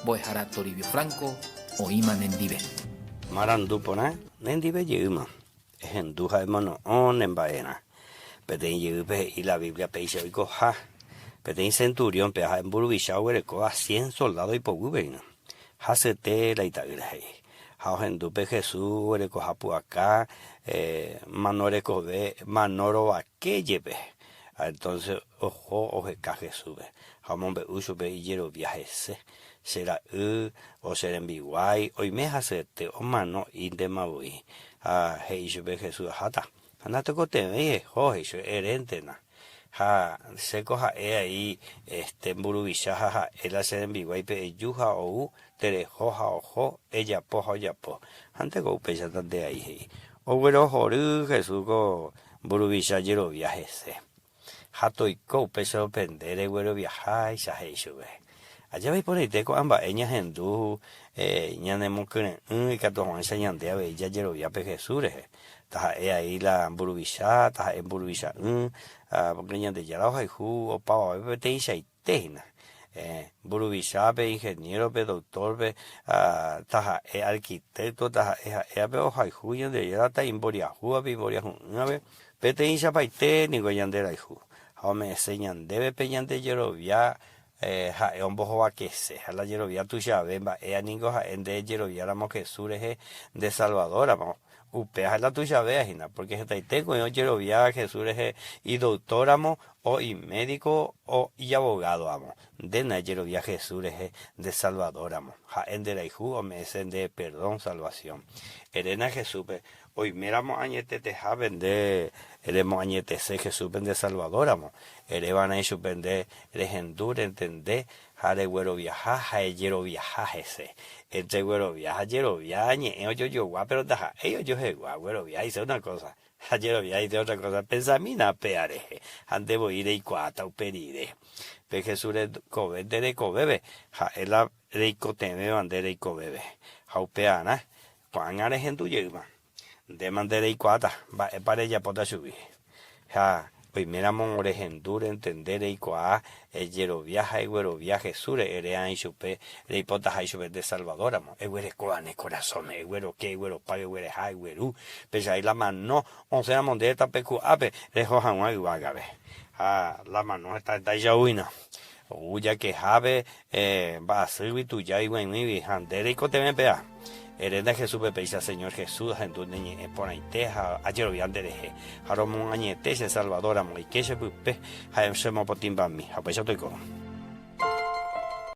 Boejara Toribio Franco, Oima Nendive. Marandupona, Nendive Yuma, Henduja de Mono, on en Baena. Peten Yupe y la Biblia Peixe y Coja. Peten Centurión, Peja en Burubisha, Huereco, a 100 soldados y Pogubena. Hasete la Itagre. Hendupe Jesús, Huereco Japuacá, Manoreco ve, Manoro a que lleve. Entonces, ojo, ojeca Jesús. Jamón be usube y yero viajese. Será o ser en biguay, hoy me hacete o mano y de maui. Heisube Jesús jata. Andate cote me, hoje, herentena. Se coja ahí, burubisha, jaja, el hacer en biguay, pe yuja o tere hoja ojo, ella poja ya po. Ante go pecha de ahí. O güero joru, Jesús go burubisha yero viajese. Hato y co peso pendere güero viajar y se heisube. Allá veis por ahí teco amba eña hendú ñanemo que y cato juan señante a ver ya yero ya pe Jesús taja ahí la burubisha taja en burubisha porque ñante ya la hoja y ju o pavo pe te isha y teina burubisha pe ingeniero pe doctor pe taja arquitecto taja pe hoja y ju ñante ya ta imboria ju pe imboria ju una vez pe te isha pa te ni go ñante la ju me enseñan debe pe ñante yero ya un poco que se la yerovia tu llave va ningo en de yerovia la que surge de Salvador vamos upea la tu llave porque está tengo yo yerovia que surge y doctoramo o y médico o y abogado amo de na yerovia que surge de Salvador amo en de la hijo o me de perdón salvación erena Jesús hoy miramos añete te jaben de eremos añete se Jesús de Salvador amo erevan a suspender regendur entender jare güero viaja jayero viaja ese entre güero viaja yero viaje yo gua pero taja ellos yo güero viaja hice una cosa jayero viaja hice otra cosa pensamina peare ante voy ir y cuata uperide pe Jesús cobe de cobebe ja ela reiko teme bandera y cobebe jaupeana cuan are gentu yema de mandera y cuata va para ella pota subir ja primera mon regendur entender y coa el yero viaja y güero viaje sure erean y supe le hipota y supe de Salvador amo el güero coane corazón el güero que güero pague güero hay güero pero ahí la mano on sea mondeta pecu ape le johan un agabe la mano está ya uina uya que jabe va a servir tu ya y güey mi handere y cote me pea Hereda Jesús Pepeisa, Señor Jesús, en tu niñe, por ahí teja, ayer vi ante deje, Jaromón añete, Salvador, amo y que se pupe, Jaime Semo Potimba mi, apeso estoy con.